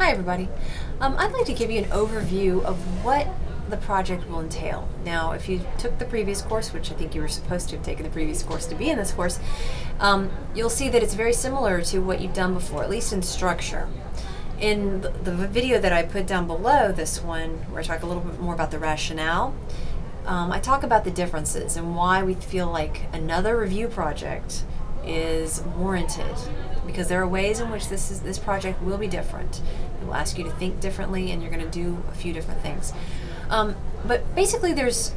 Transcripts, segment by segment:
Hi everybody. I'd like to give you an overview of what the project will entail. Now, if you took the previous course, which I think you were supposed to have taken the previous course to be in this course, you'll see that it's very similar to what you've done before, at least in structure. In the video that I put down below this one, where I talk a little bit more about the rationale, I talk about the differences and why we feel like another review project is warranted, because there are ways in which this project will be different. It will ask you to think differently, and you're going to do a few different things. But basically, there's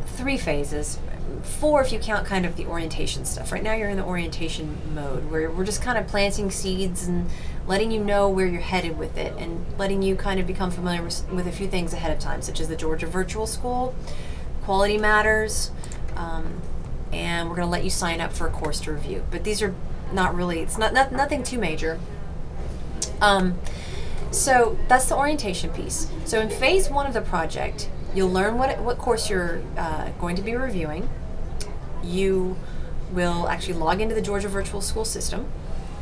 3 phases, 4 if you count kind of the orientation stuff. Right now, you're in the orientation mode, where we're just kind of planting seeds and letting you know where you're headed with it, and letting you kind of become familiar with a few things ahead of time, such as the Georgia Virtual School, Quality Matters. And we're going to let you sign up for a course to review. But these are not really, it's nothing too major. So that's the orientation piece. So in phase 1 of the project, you'll learn what course you're going to be reviewing. You will actually log into the Georgia Virtual School system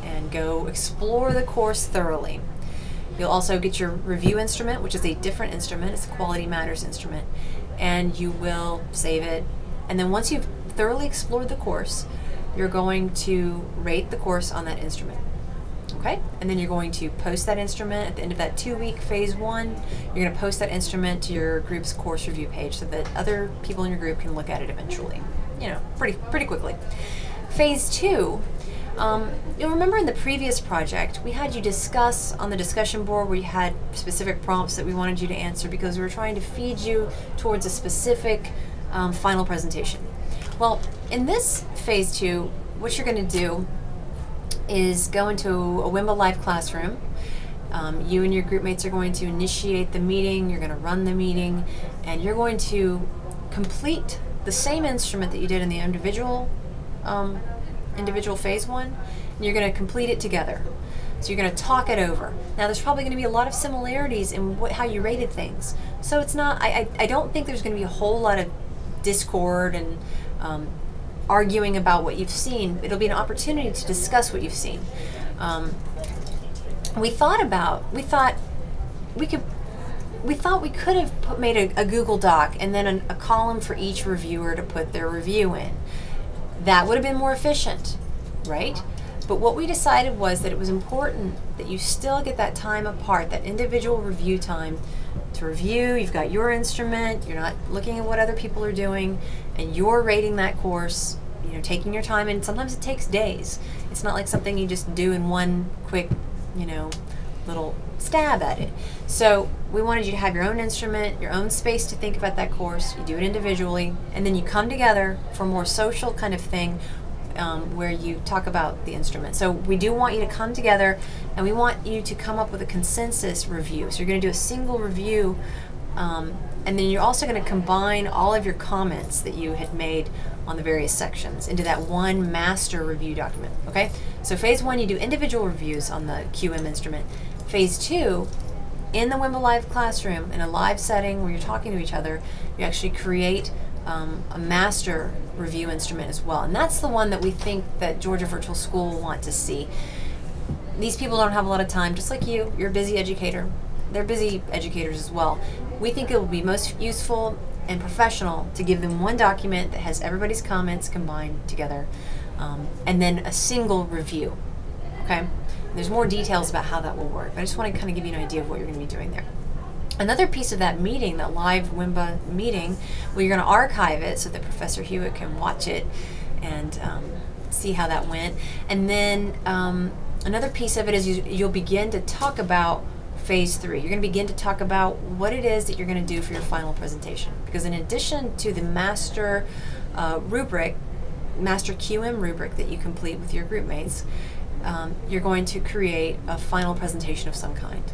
and go explore the course thoroughly. You'll also get your review instrument, which is a different instrument. It's a Quality Matters instrument. And you will save it. And then once you've thoroughly explored the course, you're going to rate the course on that instrument. Okay? And then you're going to post that instrument at the end of that 2-week phase 1. You're going to post that instrument to your group's course review page so that other people in your group can look at it eventually. You know, pretty quickly. Phase 2, you'll remember in the previous project, we had you discuss on the discussion board where you had specific prompts that we wanted you to answer because we were trying to feed you towards a specific final presentation. Well, in this phase 2, what you're going to do is go into a Wimba Live classroom. You and your group mates are going to initiate the meeting, you're going to run the meeting, and you're going to complete the same instrument that you did in the individual phase 1, and you're going to complete it together. So you're going to talk it over. Now there's probably going to be a lot of similarities in how you rated things. So it's not, I don't think there's going to be a whole lot of discord and arguing about what you've seen. It'll be an opportunity to discuss what you've seen. We thought we could have made a Google Doc and then a column for each reviewer to put their review in. That would have been more efficient, right? But what we decided was that it was important that you still get that time apart, that individual review time to review. You've got your instrument, you're not looking at what other people are doing, and you're rating that course, you know, taking your time, and sometimes it takes days. It's not like something you just do in one quick, you know, little stab at it. So we wanted you to have your own instrument, your own space to think about that course. You do it individually, and then you come together for a more social kind of thing where you talk about the instrument. So we do want you to come together, and we want you to come up with a consensus review. So you're going to do a single review, and then you're also going to combine all of your comments that you had made on the various sections into that one master review document. Okay? So phase 1, you do individual reviews on the QM instrument. Phase 2, in the Wimba Live classroom, in a live setting where you're talking to each other, you actually create a master review instrument as well. And that's the one that we think that Georgia Virtual School will want to see. These people don't have a lot of time, just like you. You're a busy educator. They're busy educators as well. We think it will be most useful and professional to give them one document that has everybody's comments combined together, and then a single review. Okay? There's more details about how that will work, but I just want to kind of give you an idea of what you're going to be doing there. Another piece of that meeting, that live Wimba meeting, well, you're going to archive it so that Professor Hewitt can watch it and see how that went. And then another piece of it is you'll begin to talk about phase 3. You're going to begin to talk about what it is that you're going to do for your final presentation. Because in addition to the master rubric, master QM rubric that you complete with your group mates, you're going to create a final presentation of some kind.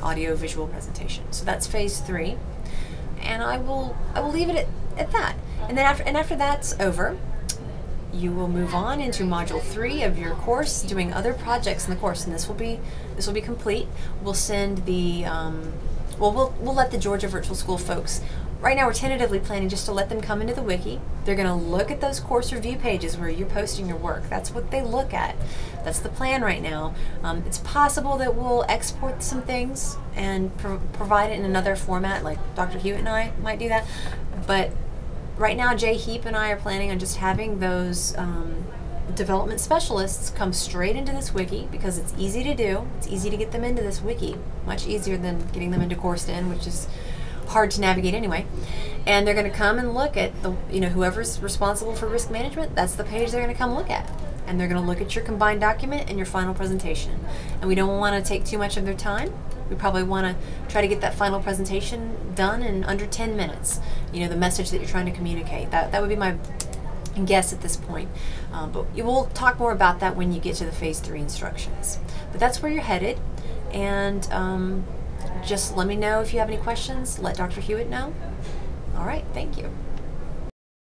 Audio-visual presentation. So that's phase 3, and I will leave it at that. And then after that's over, you will move on into module 3 of your course, doing other projects in the course, and this will be complete. We'll send the we'll let the Georgia Virtual School folks right now we're tentatively planning just to let them come into the wiki. They're going to look at those course review pages where you're posting your work. That's what they look at. That's the plan right now. It's possible that we'll export some things and provide it in another format, like Dr. Hewitt and I might do that. But right now, Jay Heap and I are planning on just having those development specialists come straight into this wiki, because it's easy to do. It's easy to get them into this wiki, much easier than getting them into CourseDen, which is hard to navigate anyway. And they're going to come and look at the, whoever's responsible for risk management. That's the page they're going to come look at, and they're going to look at your combined document and your final presentation. And we don't want to take too much of their time. We probably want to try to get that final presentation done in under 10 minutes. The message that you're trying to communicate. That would be my guess at this point. But we'll talk more about that when you get to the phase 3 instructions. But that's where you're headed. And just let me know if you have any questions. Let Dr. Hewitt know. All right, thank you.